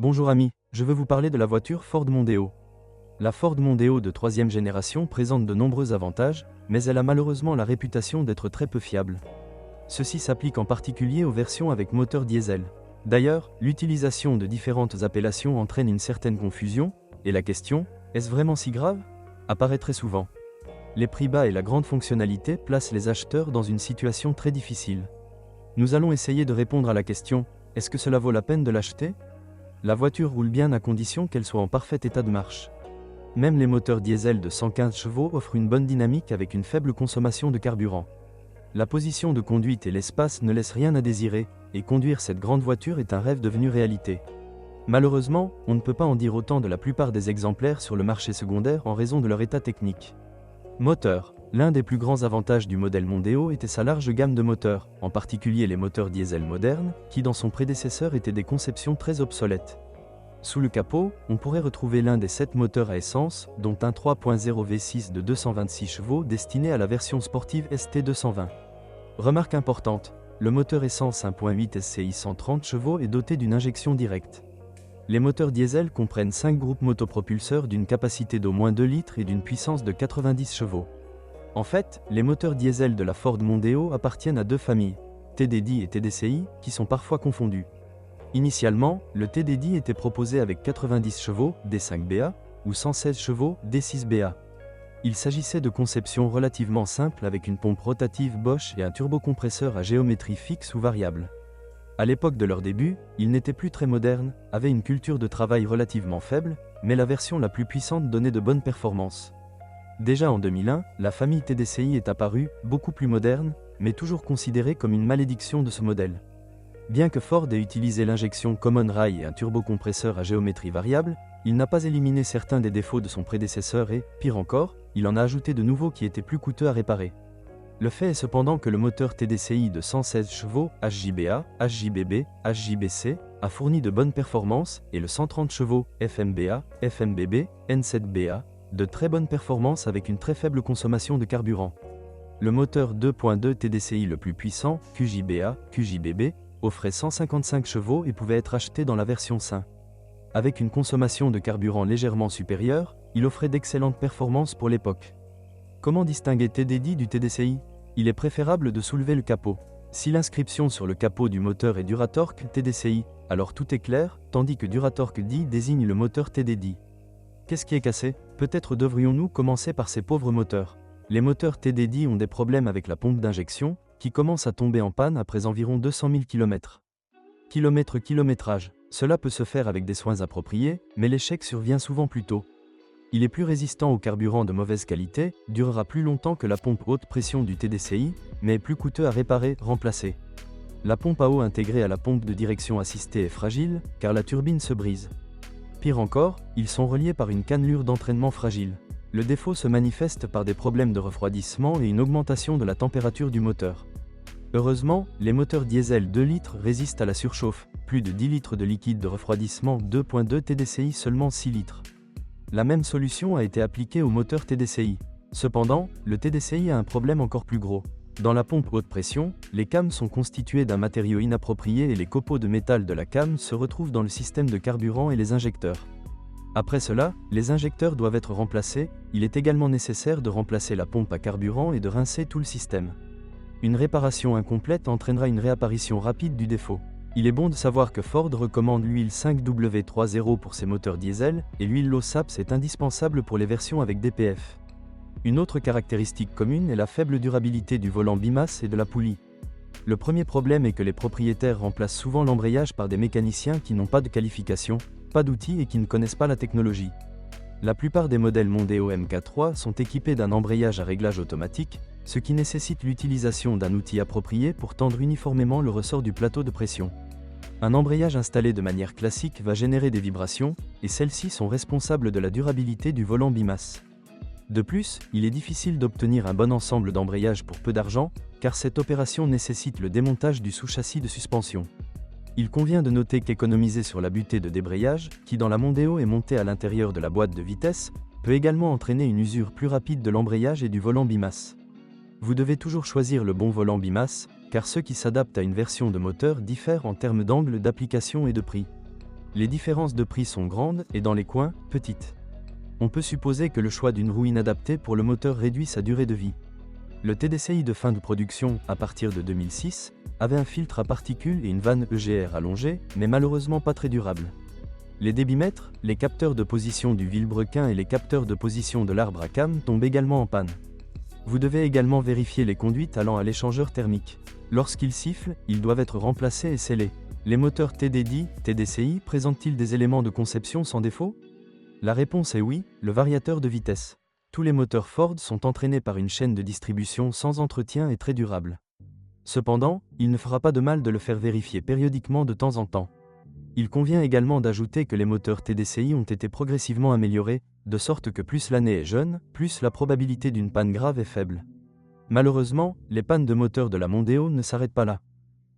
Bonjour amis, je veux vous parler de la voiture Ford Mondeo. La Ford Mondeo de troisième génération présente de nombreux avantages, mais elle a malheureusement la réputation d'être très peu fiable. Ceci s'applique en particulier aux versions avec moteur diesel. D'ailleurs, l'utilisation de différentes appellations entraîne une certaine confusion, et la question, est-ce vraiment si grave, apparaît très souvent. Les prix bas et la grande fonctionnalité placent les acheteurs dans une situation très difficile. Nous allons essayer de répondre à la question, est-ce que cela vaut la peine de l'acheter ? La voiture roule bien à condition qu'elle soit en parfait état de marche. Même les moteurs diesel de 115 chevaux offrent une bonne dynamique avec une faible consommation de carburant. La position de conduite et l'espace ne laissent rien à désirer, et conduire cette grande voiture est un rêve devenu réalité. Malheureusement, on ne peut pas en dire autant de la plupart des exemplaires sur le marché secondaire en raison de leur état technique. Moteur. L'un des plus grands avantages du modèle Mondeo était sa large gamme de moteurs, en particulier les moteurs diesel modernes, qui dans son prédécesseur étaient des conceptions très obsolètes. Sous le capot, on pourrait retrouver l'un des 7 moteurs à essence, dont un 3.0 V6 de 226 chevaux destiné à la version sportive ST220. Remarque importante, le moteur essence 1.8 SCI 130 chevaux est doté d'une injection directe. Les moteurs diesel comprennent 5 groupes motopropulseurs d'une capacité d'au moins 2 litres et d'une puissance de 90 chevaux. En fait, les moteurs diesel de la Ford Mondeo appartiennent à deux familles, TDDI et TDCi, qui sont parfois confondus. Initialement, le TDDI était proposé avec 90 chevaux, D5BA, ou 116 chevaux, D6BA. Il s'agissait de conceptions relativement simples avec une pompe rotative Bosch et un turbocompresseur à géométrie fixe ou variable. À l'époque de leur début, ils n'étaient plus très modernes, avaient une culture de travail relativement faible, mais la version la plus puissante donnait de bonnes performances. Déjà en 2001, la famille TDCi est apparue, beaucoup plus moderne, mais toujours considérée comme une malédiction de ce modèle. Bien que Ford ait utilisé l'injection Common Rail et un turbocompresseur à géométrie variable, il n'a pas éliminé certains des défauts de son prédécesseur et, pire encore, il en a ajouté de nouveaux qui étaient plus coûteux à réparer. Le fait est cependant que le moteur TDCi de 116 chevaux HJBA, HJBB, HJBC a fourni de bonnes performances et le 130 chevaux FMBA, FMBB, N7BA de très bonnes performances avec une très faible consommation de carburant. Le moteur 2.2 TDCi le plus puissant, QJBA, QJBB, offrait 155 chevaux et pouvait être acheté dans la version SIN. Avec une consommation de carburant légèrement supérieure, il offrait d'excellentes performances pour l'époque. Comment distinguer TDDI du TDCi ? Il est préférable de soulever le capot. Si l'inscription sur le capot du moteur est Duratorque TDCi, alors tout est clair, tandis que Duratorque DI désigne le moteur TDDI. Qu'est-ce qui est cassé ? Peut-être devrions-nous commencer par ces pauvres moteurs. Les moteurs TDDI ont des problèmes avec la pompe d'injection, qui commence à tomber en panne après environ 200 000 km. Kilométrage. Cela peut se faire avec des soins appropriés, mais l'échec survient souvent plus tôt. Il est plus résistant au carburant de mauvaise qualité, durera plus longtemps que la pompe haute pression du TDCi, mais est plus coûteux à réparer, remplacer. La pompe à eau intégrée à la pompe de direction assistée est fragile, car la turbine se brise. Pire encore, ils sont reliés par une cannelure d'entraînement fragile. Le défaut se manifeste par des problèmes de refroidissement et une augmentation de la température du moteur. Heureusement, les moteurs diesel 2 litres résistent à la surchauffe, plus de 10 litres de liquide de refroidissement 2.2 TDCi seulement 6 litres. La même solution a été appliquée au moteur TDCi. Cependant, le TDCi a un problème encore plus gros. Dans la pompe haute pression, les cames sont constituées d'un matériau inapproprié et les copeaux de métal de la came se retrouvent dans le système de carburant et les injecteurs. Après cela, les injecteurs doivent être remplacés, il est également nécessaire de remplacer la pompe à carburant et de rincer tout le système. Une réparation incomplète entraînera une réapparition rapide du défaut. Il est bon de savoir que Ford recommande l'huile 5W30 pour ses moteurs diesel, et l'huile Low SAPS est indispensable pour les versions avec DPF. Une autre caractéristique commune est la faible durabilité du volant bimasse et de la poulie. Le premier problème est que les propriétaires remplacent souvent l'embrayage par des mécaniciens qui n'ont pas de qualification, pas d'outils et qui ne connaissent pas la technologie. La plupart des modèles Mondeo MK3 sont équipés d'un embrayage à réglage automatique, ce qui nécessite l'utilisation d'un outil approprié pour tendre uniformément le ressort du plateau de pression. Un embrayage installé de manière classique va générer des vibrations, et celles-ci sont responsables de la durabilité du volant bimasse. De plus, il est difficile d'obtenir un bon ensemble d'embrayage pour peu d'argent, car cette opération nécessite le démontage du sous-châssis de suspension. Il convient de noter qu'économiser sur la butée de débrayage, qui dans la Mondeo est montée à l'intérieur de la boîte de vitesse, peut également entraîner une usure plus rapide de l'embrayage et du volant bimasse. Vous devez toujours choisir le bon volant bimasse, car ceux qui s'adaptent à une version de moteur diffèrent en termes d'angle d'application et de prix. Les différences de prix sont grandes et dans les coins, petites. On peut supposer que le choix d'une roue inadaptée pour le moteur réduit sa durée de vie. Le TDCi de fin de production, à partir de 2006, avait un filtre à particules et une vanne EGR allongée, mais malheureusement pas très durable. Les débitmètres, les capteurs de position du vilebrequin et les capteurs de position de l'arbre à cames tombent également en panne. Vous devez également vérifier les conduites allant à l'échangeur thermique. Lorsqu'ils sifflent, ils doivent être remplacés et scellés. Les moteurs TDCi présentent-ils des éléments de conception sans défaut? La réponse est oui, le variateur de vitesse. Tous les moteurs Ford sont entraînés par une chaîne de distribution sans entretien et très durable. Cependant, il ne fera pas de mal de le faire vérifier périodiquement de temps en temps. Il convient également d'ajouter que les moteurs TDCi ont été progressivement améliorés, de sorte que plus l'année est jeune, plus la probabilité d'une panne grave est faible. Malheureusement, les pannes de moteurs de la Mondeo ne s'arrêtent pas là.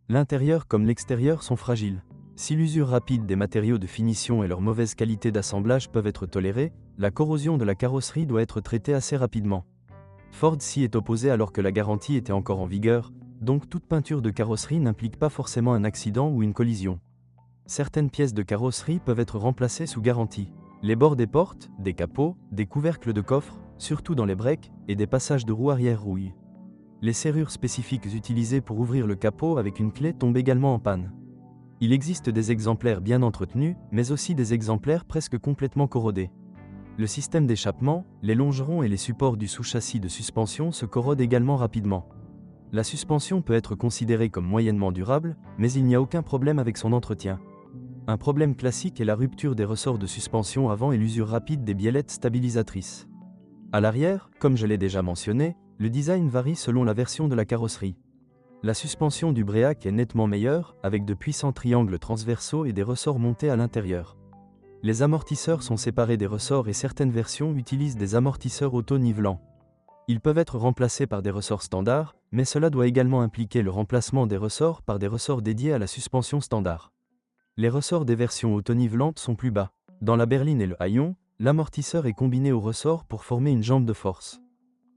L'intérieur comme l'extérieur sont fragiles. Si l'usure rapide des matériaux de finition et leur mauvaise qualité d'assemblage peuvent être tolérées, la corrosion de la carrosserie doit être traitée assez rapidement. Ford s'y est opposé alors que la garantie était encore en vigueur, donc toute peinture de carrosserie n'implique pas forcément un accident ou une collision. Certaines pièces de carrosserie peuvent être remplacées sous garantie. Les bords des portes, des capots, des couvercles de coffre, surtout dans les breaks, et des passages de roues arrière rouillent. Les serrures spécifiques utilisées pour ouvrir le capot avec une clé tombent également en panne. Il existe des exemplaires bien entretenus, mais aussi des exemplaires presque complètement corrodés. Le système d'échappement, les longerons et les supports du sous-châssis de suspension se corrodent également rapidement. La suspension peut être considérée comme moyennement durable, mais il n'y a aucun problème avec son entretien. Un problème classique est la rupture des ressorts de suspension avant et l'usure rapide des biellettes stabilisatrices. À l'arrière, comme je l'ai déjà mentionné, le design varie selon la version de la carrosserie. La suspension du Bréac est nettement meilleure, avec de puissants triangles transversaux et des ressorts montés à l'intérieur. Les amortisseurs sont séparés des ressorts et certaines versions utilisent des amortisseurs auto-nivelants. Ils peuvent être remplacés par des ressorts standards, mais cela doit également impliquer le remplacement des ressorts par des ressorts dédiés à la suspension standard. Les ressorts des versions auto-nivelantes sont plus bas. Dans la berline et le haillon, l'amortisseur est combiné au ressort pour former une jambe de force.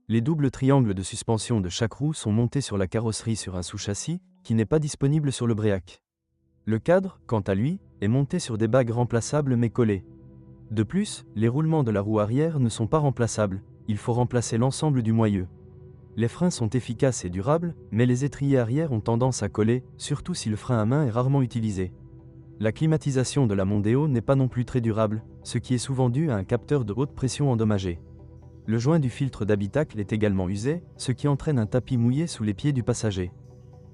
Les doubles triangles de suspension de chaque roue sont montés sur la carrosserie sur un sous-châssis, qui n'est pas disponible sur le Bréac. Le cadre, quant à lui, est monté sur des bagues remplaçables mais collées. De plus, les roulements de la roue arrière ne sont pas remplaçables, il faut remplacer l'ensemble du moyeu. Les freins sont efficaces et durables, mais les étriers arrière ont tendance à coller, surtout si le frein à main est rarement utilisé. La climatisation de la Mondeo n'est pas non plus très durable, ce qui est souvent dû à un capteur de haute pression endommagé. Le joint du filtre d'habitacle est également usé, ce qui entraîne un tapis mouillé sous les pieds du passager.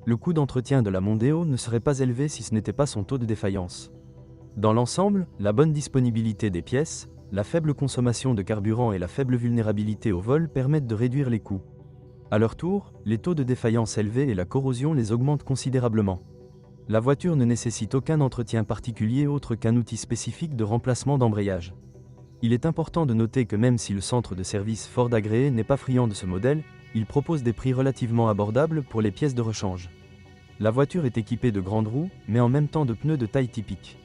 Le coût d'entretien de la Mondeo ne serait pas élevé si ce n'était pas son taux de défaillance. Dans l'ensemble, la bonne disponibilité des pièces, la faible consommation de carburant et la faible vulnérabilité au vol permettent de réduire les coûts. À leur tour, les taux de défaillance élevés et la corrosion les augmentent considérablement. La voiture ne nécessite aucun entretien particulier autre qu'un outil spécifique de remplacement d'embrayage. Il est important de noter que même si le centre de service Ford agréé n'est pas friand de ce modèle, il propose des prix relativement abordables pour les pièces de rechange. La voiture est équipée de grandes roues, mais en même temps de pneus de taille typique.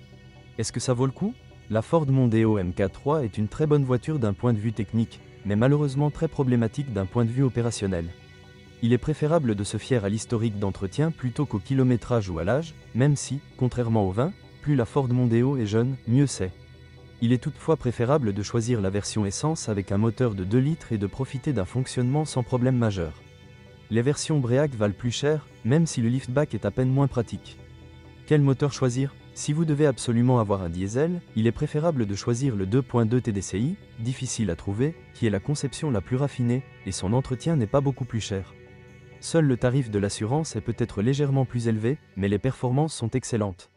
Est-ce que ça vaut le coup? La Ford Mondeo MK3 est une très bonne voiture d'un point de vue technique, mais malheureusement très problématique d'un point de vue opérationnel. Il est préférable de se fier à l'historique d'entretien plutôt qu'au kilométrage ou à l'âge, même si, contrairement au vin, plus la Ford Mondeo est jeune, mieux c'est. Il est toutefois préférable de choisir la version essence avec un moteur de 2 litres et de profiter d'un fonctionnement sans problème majeur. Les versions Bréac valent plus cher, même si le liftback est à peine moins pratique. Quel moteur choisir? Si vous devez absolument avoir un diesel, il est préférable de choisir le 2.2 TDCi, difficile à trouver, qui est la conception la plus raffinée, et son entretien n'est pas beaucoup plus cher. Seul le tarif de l'assurance est peut-être légèrement plus élevé, mais les performances sont excellentes.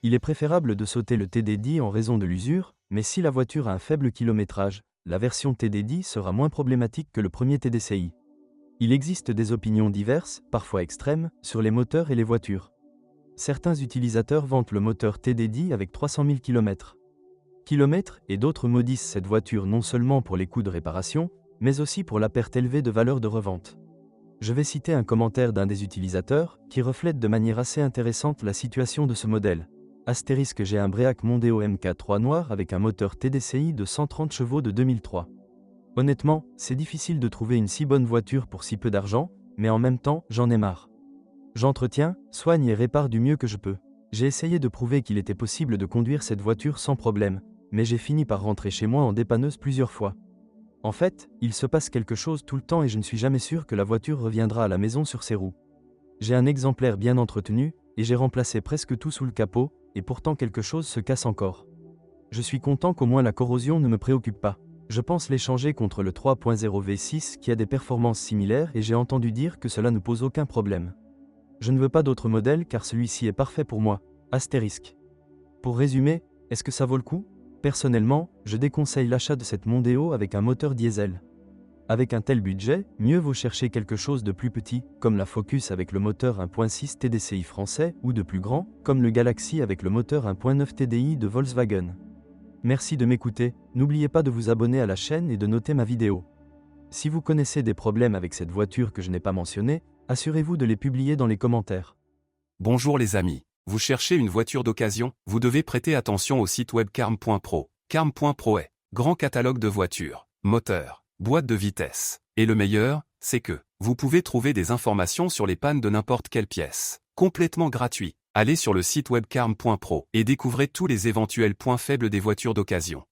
Il est préférable de sauter le TDDI en raison de l'usure, mais si la voiture a un faible kilométrage, la version TDDI sera moins problématique que le premier TDCi. Il existe des opinions diverses, parfois extrêmes, sur les moteurs et les voitures. Certains utilisateurs vantent le moteur TDDI avec 300 000 km. Et d'autres maudissent cette voiture non seulement pour les coûts de réparation, mais aussi pour la perte élevée de valeur de revente. Je vais citer un commentaire d'un des utilisateurs, qui reflète de manière assez intéressante la situation de ce modèle. Astérisque j'ai un Bréac Mondeo MK3 noir avec un moteur TDCi de 130 chevaux de 2003. Honnêtement, c'est difficile de trouver une si bonne voiture pour si peu d'argent, mais en même temps, j'en ai marre. J'entretiens, soigne et répare du mieux que je peux. J'ai essayé de prouver qu'il était possible de conduire cette voiture sans problème, mais j'ai fini par rentrer chez moi en dépanneuse plusieurs fois. En fait, il se passe quelque chose tout le temps et je ne suis jamais sûr que la voiture reviendra à la maison sur ses roues. J'ai un exemplaire bien entretenu, et j'ai remplacé presque tout sous le capot, et pourtant quelque chose se casse encore. Je suis content qu'au moins la corrosion ne me préoccupe pas. Je pense l'échanger contre le 3.0 V6 qui a des performances similaires et j'ai entendu dire que cela ne pose aucun problème. Je ne veux pas d'autre modèle car celui-ci est parfait pour moi. Astérisque. Pour résumer, est-ce que ça vaut le coup? Personnellement, je déconseille l'achat de cette Mondeo avec un moteur diesel. Avec un tel budget, mieux vaut chercher quelque chose de plus petit, comme la Focus avec le moteur 1.6 TDCi français, ou de plus grand, comme le Galaxy avec le moteur 1.9 TDI de Volkswagen. Merci de m'écouter, n'oubliez pas de vous abonner à la chaîne et de noter ma vidéo. Si vous connaissez des problèmes avec cette voiture que je n'ai pas mentionnée, assurez-vous de les publier dans les commentaires. Bonjour les amis, vous cherchez une voiture d'occasion, vous devez prêter attention au site web carm.pro. Carm.pro est grand catalogue de voitures, moteurs, boîtes de vitesse. Et le meilleur, c'est que vous pouvez trouver des informations sur les pannes de n'importe quelle pièce, complètement gratuit. Allez sur le site web carm.pro et découvrez tous les éventuels points faibles des voitures d'occasion.